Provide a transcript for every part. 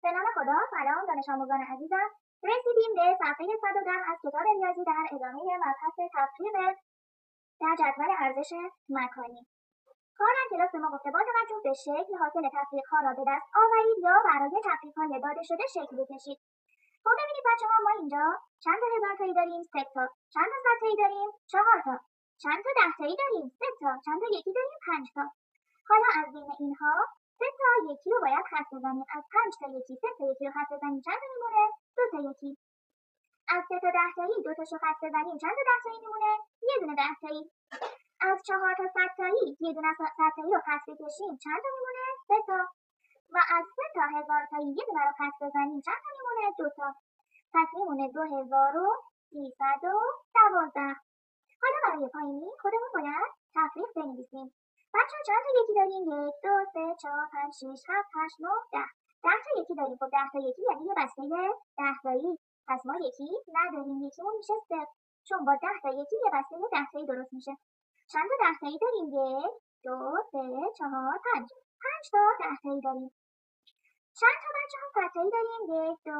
به نام خدا. سلام دانش آموزان عزیزم. رسیدیم به صفحه 110 از کتاب ریاضی در ادامه مبحث تفریق در جدول ارزش مکانی. کار در کلاس ما گفته با توجه به شکل حاصل تفریق‌ها را به دست آورید یا برای تفریق‌های داده شده شکل بکشید. خب ببینید بچه‌ها، ما اینجا چند تا هزار تایی داریم؟ 3 تا. چند تا صد تایی داریم؟ 4 تا. چند تا 10 تایی داریم؟ 3 تا. چند تا یکی داریم؟ 5 تا. حالا از بین اینها 3 تا یکی رو باید خط بزنیم. از 5 تا یکی 3 تا یکی رو خط بزنیم چند تا میمونه؟ 2 تا یکی. از 3 تا 10 تایی 2 تاشو خط بزنیم چند تا 10 تایی میمونه؟ یه دونه 10 تایی. از 4 تا 100 تایی یه دونه 100 تایی رو خط بکشیم چند تا میمونه؟ 3 تا. و از 3 تا 1000 تایی یه دونه رو خط بزنیم چند تا میمونه؟ 2 تا. پس میمونه 2312. حالا برای پایینی خودمون باید تفریق بنویسیم. بچه‌ها چند تا یکی داریم؟ 1 2 3 4 5 6 7 8 9 10. 10 تا یکی داریم. خب 10 تا یکی یعنی یه بسته 10 تایی. پس ما یکی نداریم. یکیمون میشه 0. چون با 10 تا یکی یه بسته 10 تایی درست میشه. چند تا 10 تایی داریم؟ 1 2 3 4 5. 5 تا 10 تایی داریم. چند تا بچه‌ها 100 تایی داریم؟ 1 2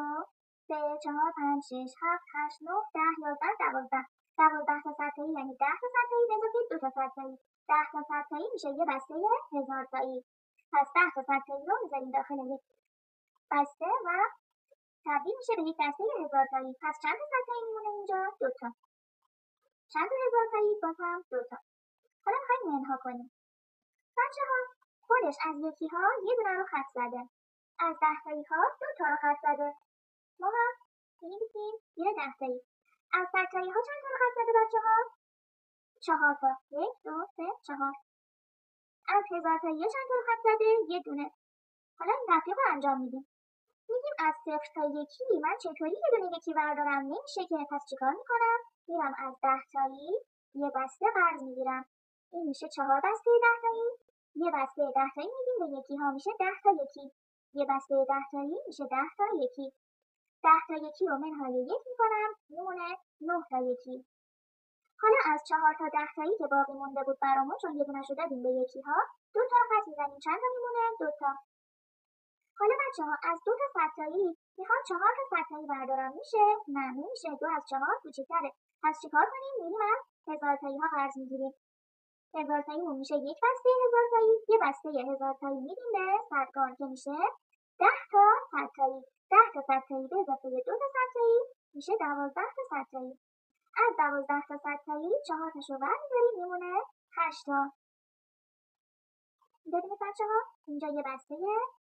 3 4 5 6 7 8 9 10 11 12. 12 تا 100 تایی یعنی 10 تا 100 تایی به اضافه 2 تا 100 تایی. 10 تا 100 تایی میشه یه بسته 1000 تایی. پس 10 تا 100 تایی رو میذاریم داخل یک بسته و تبدیل میشه به یک بسته 1000 تایی. پس چند تا 100 تایی میمونه اینجا؟ 2 تا. چند تا 1000 تایی؟ باز هم 2 تا. حالا می‌خوایم منها کنیم. بچه‌ها خودش از یکی‌ها یه دونه رو خط زده. از 10 تایی‌ها 2 تا رو خط زده. ما هم می‌نویسیم یه 10 تایی. از 100 تایی‌ها چند تا رو خط زده بچه‌ها؟ 4 تا. 1 2 3 4. از 1000 تایی‌ها چند تا رو خط زده؟ یه دونه. حالا این تفریق رو انجام میدیم. میگیم از 0 تا یکی من چطوری یه دونه یکی بردارم؟ نمیشه که. پس چیکار میکنم؟ میرم از 10 تایی یه بسته قرض میگیرم. این میشه 4 بسته 10 تایی. یه بسته 10 تایی میدیم به یکی ها میشه 10 تا یکی. یه بسته 10 تایی میشه 10 تا یکی. 10 تا یکی رو منهای 1 میکنم میمونه 9 تا یکی. حالا از 4 تا 10 تایی که باقی مونده بود برامون چون یه دونه‌شو دادیم به یکی ها 2 تا خط میزنیم چند تا میمونه؟ 2 تا. حالا بچه‌ها از 2 تا 100 تایی میخوام 4 تا 100 تایی بردارم میشه؟ نه نمیشه. 2 از 4 کوچیک‌تره. پس چیکار کنیم؟ میریم از 1000 تایی ها قرض میگیریم. 1000 تاییمون میشه یک بسته 1000 تایی. یه بسته 1000 تایی میدیم به صدگان که میشه 10 تا 100 تایی. 10 تا 100 تایی به اضافه 2 تا 100 تایی میشه 12 تا 100 تایی. از 12 تا 100 تایی 4 تاشو برمی‌داریم میمونه 8 تا. ببینید بچه‌ها اینجا یه بسته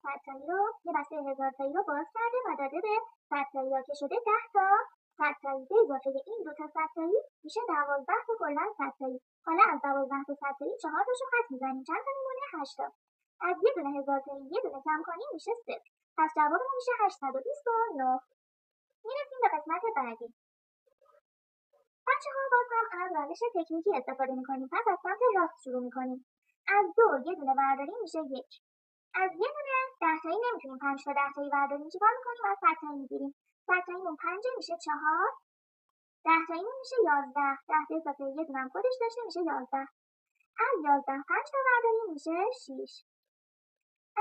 100 تایی رو یه بسته 1000 تایی رو باز کرده و داده به 100 تایی‌ها که شده 10 تا 100 تایی به اضافه این 2 تا 100 تایی میشه 12 تا کلاً 100 تایی. حالا از 12 تا 100 تایی 4 تاشو خط می‌زنیم چند تا میمونه؟ 8 تا. از یه دونه 1000 تایی یه دونه کم کنیم میشه 0. پس جوابمون میشه 829. میرسیم به قسمت بعدی. بچه‌ها باز هم از روش تکنیکی استفاده می‌کنیم. پس از سمت راست شروع می‌کنیم. از 2 یه دونه برداریم میشه 1. از یه دونه 10 تایی نمیتونیم 5 تا 10 تایی برداریم. چیکار می‌کنیم؟ از 100 تایی می‌گیریم. 100 تاییمون 5 میشه 4. 10 تاییمون میشه 11. 10 به اضافه یه دونه هم خودش داشته میشه 11. از 11 5 تا برداریم میشه 6.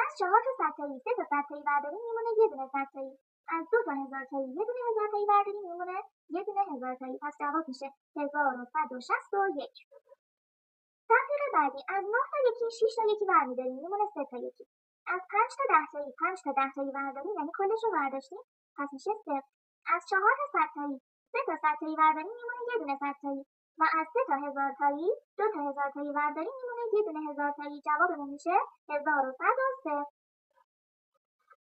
از 4 تا 100 تایی 3 تا 100 تایی برداریم میمونه یه دونه 100 تایی. از 2 تا 1000 تایی یه دونه 1000 تایی برداریم میمونه یه دونه 1000 تایی. پس جواب میشه 1161. تفریق بعدی از 9 تا یکی 6 تا یکی برمی‌داریم میمونه 3 تا یکی. از 5 تا 10 تایی 5 تا 10 تایی برداریم یعنی کلش رو برداشتیم پس میشه 0. از 4 تا 100 تایی 3 تا 100 تایی برداریم میمونه یه دونه 100 تایی. و از 3 تا 1000 تایی 2 تا 1000 تایی برداریم میمونه یه دونه 1000 تایی. جوابمون میشه 1103.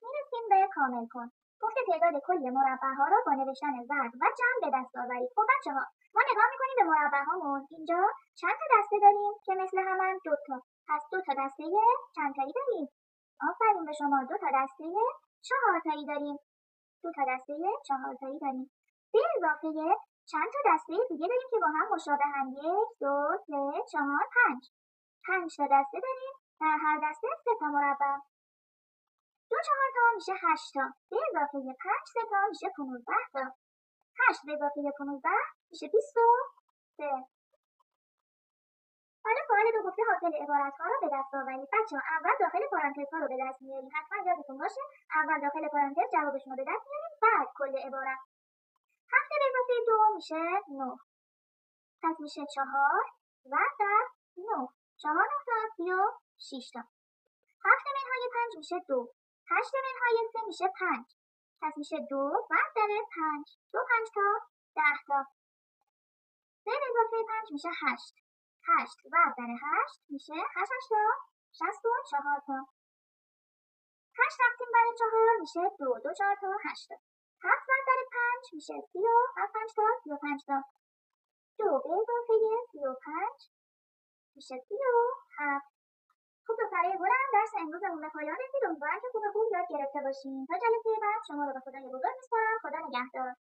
میرسیم به کامل کن. گفته تعداد کلی مربع‌ها را با نوشتن ضرب و جمع به دست آورید. خب بچه‌ها ما نگاه می‌کنیم به مربع‌هامون. اینجا چند تا دسته داریم که مثل همن؟ 2 تا. پس 2 تا دسته چند تایی داریم؟ آفرین به شما. 2 تا دسته 4 تایی داریم. 2 تا دسته 4 تایی داریم. به اضافه چند تا دسته دیگه داریم که با هم مشابهن. 1 2 3 4 5. 5 تا دسته داریم. در هر دسته 3 تا مربع. 2 4 تا میشه 8 تا. به اضافه 5 3 تا میشه 15 تا. 8 به اضافه 15 میشه 23. حالا سوال دو گفته حاصل عبارت‌ها را به دست آورید. بچه‌ها اول داخل پارانتزها رو به دست میاریم. حتما یادتون باشه اول داخل پارانتز جوابشون رو به دست میاریم بعد کل عبارت. 7 به اضافه 2 میشه 9. پس میشه 4 و 9. 4 9 تا 36 تا. 7 منهای 5 میشه 2. 8 منهای 3 میشه 5. پس میشه 2 و 5. 2 5 تا 10 تا. 3 به اضافه 5 میشه 8. 8 و 8 میشه 8 8 تا 64 تا. 8 تقسیم بر 4 میشه 2. 2 4 تا 8 تا. 7 بر 5 میشه 37 5 تا 35 تا. 2 به اضافه 35 میشه 37. خب دوستان گلم درس امروزمون به پایان رسید. امیدوارم که خوب یاد گرفته باشین. تا جلسه بعد شما رو به خدای بزرگ میسپارم. خدا نگهدار.